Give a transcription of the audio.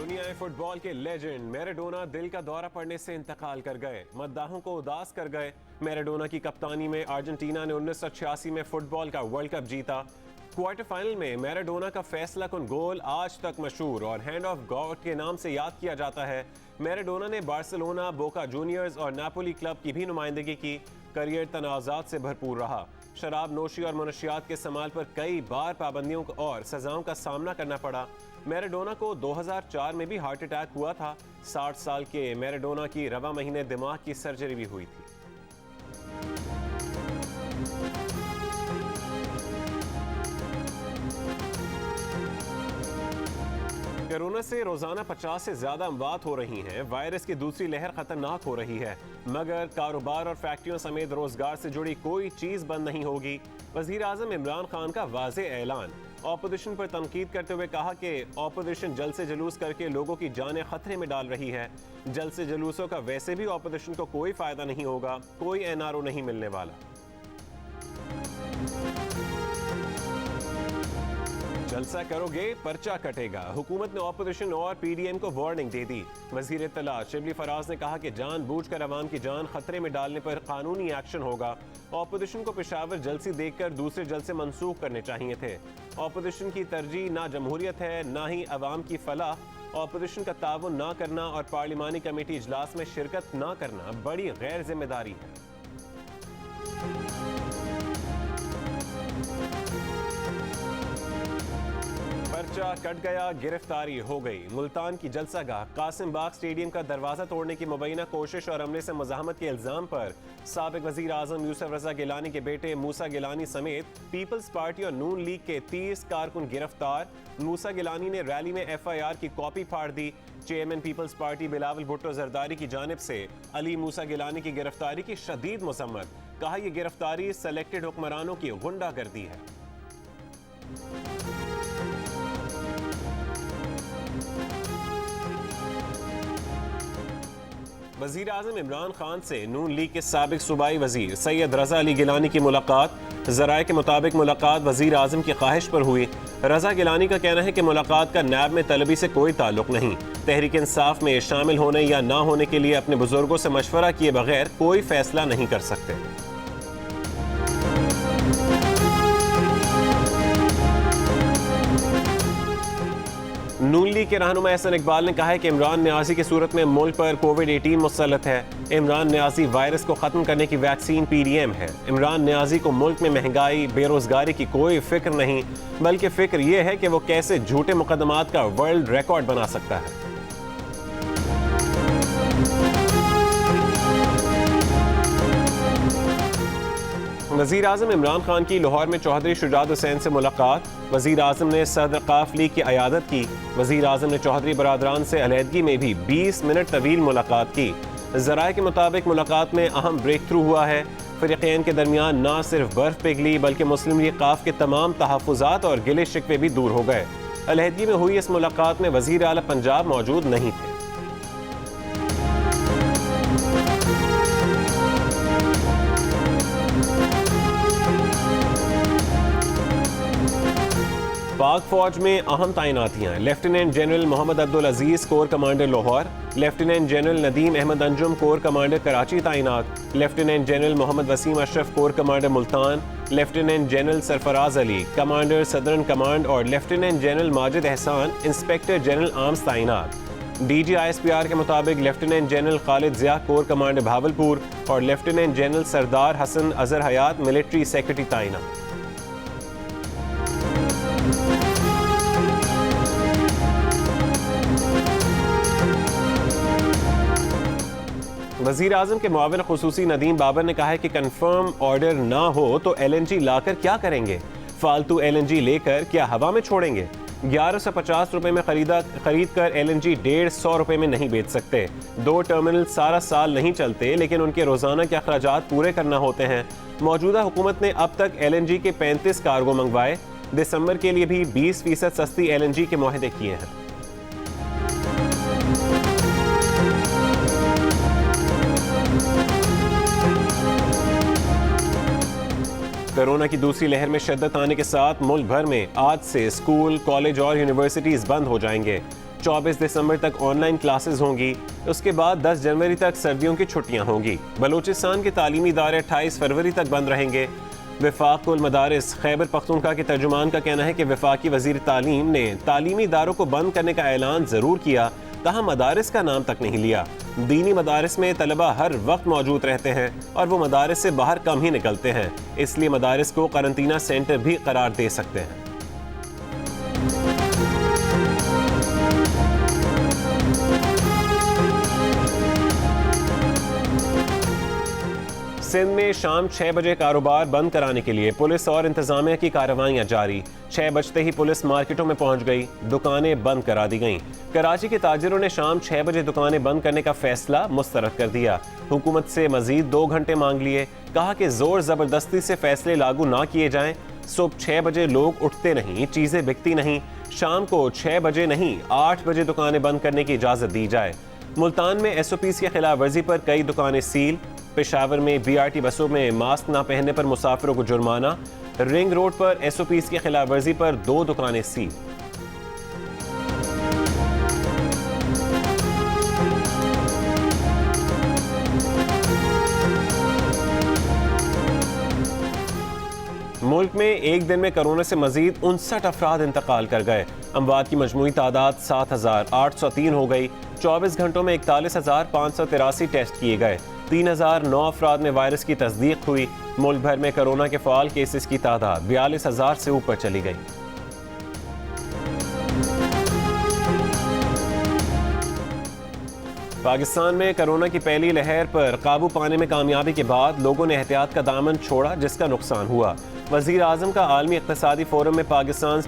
दुनिया फुटबॉल के legend Maradona दिल का दौरा पड़ने से इंतकाल कर गए। मद्दाहों को उदास कर गए। मैराडोना की कप्तानी में अर्जेंटीना ने 1986 में फुटबॉल का वर्ल्ड कप जीता। क्वार्टर फाइनल में मैराडोना का फैसला कुन गोल आज तक मशहूर और हैंड ऑफ गॉड के नाम से याद किया जाता है। मैराडोना ने बार्सिलोना, बोका जूनियर्स और नापोली क्लब की भी नुमाइंदगी की। करियर तनाज़ात से भरपूर रहा। शराब नोशी और मनशियात के इस्तेमाल पर कई बार पाबंदियों और सजाओं का सामना करना पड़ा। मैराडोना को 2004 में भी हार्ट अटैक हुआ था। 60 साल के मैराडोना की रवा महीने दिमाग की सर्जरी भी हुई थी। कोरोना से रोजाना 50 से ज्यादा अमवात हो रही हैं। वायरस की दूसरी लहर खतरनाक हो रही है, मगर कारोबार और फैक्ट्रियों समेत रोजगार से जुड़ी कोई चीज बंद नहीं होगी। वजीर आजम इमरान खान का वाज़े ऐलान। ऑपोजिशन पर तनकीद करते हुए कहा कि ऑपोजिशन जल्द से जुलूस करके लोगों की जानें खतरे में डाल रही है। जल्द से जुलूसों का वैसे भी ऑपोजिशन को कोई फायदा नहीं होगा, कोई एनआरओ नहीं मिलने वाला। जलसा करोगे पर्चा कटेगा। हुकूमत ने ऑपोजिशन और पीडीएम को वार्निंग दे दी। वजीर इत्तला शिबली फराज ने कहा कि जानबूझकर अवाम की जान खतरे में डालने पर कानूनी एक्शन होगा। ऑपोजिशन को पेशावर जलसे देखकर दूसरे जलसे मंसूख करने चाहिए थे। ऑपोजिशन की तरजीह ना जमहूरियत है, ना ही अवाम की फलाह। ऑपोजिशन का ताउन ना करना और पार्लिमानी कमेटी इजलास में शिरकत ना करना बड़ी गैर जिम्मेदारी है। पर्चा कट गया, गिरफ्तारी हो गई। मुल्तान की जलसागाह कासिम बाग स्टेडियम का दरवाजा तोड़ने की मुबैना कोशिश और हमले से मज़ाहमत के इल्जाम पर साबिक वजीर आजम यूसुफ रजा गिलानी के बेटे मूसा गिलानी समेत पीपल्स पार्टी और नून लीग के 30 कारकुन गिरफ्तार। मूसा गिलानी ने रैली में FIR की कॉपी फाड़ दी। Chairman people's party Bilawal Bhutto Zardari की जानिब से अली मूसा गिलानी की गिरफ्तारी की शदीद मजम्मत। कहा यह गिरफ्तारी सेलेक्टेड हुक्मरानों की गुंडागर्दी है। वजीर आजम इमरान खान से नून लीग के साबिक सूबाई वजीर सैयद रजा अली गिलानी की मुलाकात। ज़राए के मुताबिक मुलाकात वजीर आजम की ख्वाहिश पर हुई। रजा गिलानी का कहना है कि मुलाकात का नैब में तलबी से कोई ताल्लुक नहीं। तहरीक इंसाफ में शामिल होने या ना होने के लिए अपने बुजुर्गों से मशवरा किए बगैर कोई फैसला नहीं कर सकते। नून लीग के रहनुमा एहसन इकबाल ने कहा है कि इमरान न्याजी की सूरत में मुल्क पर कोविड-18 मुसल्लत है। इमरान न्याजी वायरस को खत्म करने की वैक्सीन PDM है। इमरान न्याजी को मुल्क में महंगाई, बेरोजगारी की कोई फिक्र नहीं, बल्कि फिक्र यह है कि वो कैसे झूठे मुकदमात का वर्ल्ड रिकॉर्ड बना सकता है। वजीर आजम इमरान खान की लाहौर में चौधरी शुजात हुसैन से मुलाकात। वजीर आजम ने सदर काफ लीग की अयादत की। वजीर आजम ने चौधरी बरादरान से अलहदगी में भी 20 मिनट तवील मुलाकात की। ज़राए के मुताबिक मुलाकात में अहम ब्रेक थ्रू हुआ है। फ़रीक़ैन के दरमियान न सिर्फ बर्फ पिघली बल्कि मुस्लिम लीग काफ के तमाम तहफ़्फ़ुज़ात और गिले शिकवे भी दूर हो गए। अलहदगी में हुई इस मुलाकात में वजीर आला पंजाब मौजूद नहीं थे। पाक फौज में अहम तैनातियां। Lieutenant general Mohammad Abdul Aziz corps commander Lahore. Lieutenant general Nadeem Ahmed Anjum corps commander Karachi तैनात। Lieutenant general Mohammad Waseem Ashraf corps commander Multan. Lieutenant general Sarfaraz Ali commander southern command और lieutenant general Majid Ehsan inspector general arms तैनात। DG ISPR के मुताबिक lieutenant general Khalid Zia corps commander Bahawalpur और lieutenant general Sardar Hassan Azhar Hayat military secretary तैनात। वजीर आजम के मुआविन खुसूसी नदीम बाबर ने कहा है कि कंफर्म ऑर्डर ना हो तो LNG लाकर क्या करेंगे। फालतू LNG लेकर क्या हवा में छोड़ेंगे। 1150 रुपए में खरीद कर LNG 150 रुपए में नहीं बेच सकते। 2 टर्मिनल सारा साल नहीं चलते, लेकिन उनके रोजाना के अखराजात पूरे करना होते हैं। मौजूदा हुकूमत ने अब तक LNG के 35 कार्गो मंगवाए। दिसंबर के लिए भी 20% सस्ती LNG के मुआहदे किए हैं। कोरोना की दूसरी लहर में शिद्दत आने के साथ मुल्क भर में आज से स्कूल, कॉलेज और यूनिवर्सिटीज बंद हो जाएंगे। 24 दिसंबर तक ऑनलाइन क्लासेस होंगी। उसके बाद 10 जनवरी तक सर्दियों की छुट्टियां होंगी। बलूचिस्तान के तालीमी इदारे 28 फरवरी तक बंद रहेंगे। वफाक उल मदारिस खैबर पख्तूनख्वा के तर्जुमान का कहना है कि वफाकी वजीर तालीम ने तालीमी इदारों को बंद करने का ऐलान ज़रूर किया, तहाँ मदारिस का नाम तक नहीं लिया। दीनी मदारिस में तलबा हर वक्त मौजूद रहते हैं और वो मदारिस से बाहर कम ही निकलते हैं, इसलिए मदारिस को करंतना सेंटर भी करार दे सकते हैं। सिंध में शाम 6 बजे कारोबार बंद कराने के लिए पुलिस और इंतजामिया की कार्रवाइयां जारी। 6 बजते ही पुलिस मार्केटों में पहुंच गई, दुकानें बंद करा दी गईं। कराची के ताजिरों ने शाम 6 बजे दुकानें बंद करने का फैसला मुस्तरद कर दिया। हुकूमत से मजीद 2 घंटे मांग लिए। कहा कि जोर जबरदस्ती से फैसले लागू ना किए जाएं। सुबह 6 बजे लोग उठते नहीं, चीजें बिकती नहीं। शाम को 6 बजे नहीं 8 बजे दुकानें बंद करने की इजाजत दी जाए। मुल्तान में SOPs की खिलाफ वर्जी पर कई दुकानें सील। पेशावर में BRT बसों में मास्क ना पहनने पर मुसाफिरों को जुर्माना। रिंग रोड पर SOPs की खिलाफ वर्जी पर 2 दुकानें सील। मुल्क में एक दिन में कोरोना से मजीद 59 अफराद इंतकाल कर गए। अमवात की मजमूई तादाद 7,803 हो गई। 24 घंटों में 41,583 टेस्ट किए गए। 3,009 अफराद में वायरस की तस्दीक हुई। मुल्क भर में कोरोना के फाल केसेस की तादाद 42,000 से ऊपर चली गई। पाकिस्तान में कोरोना की पहली लहर पर काबू पाने में कामयाबी के बाद लोगों ने एहतियात का दामन छोड़ा, जिसका नुकसान हुआ। वजीर आजम का आलमी इक्तिसादी फोरम में पाकिस्तान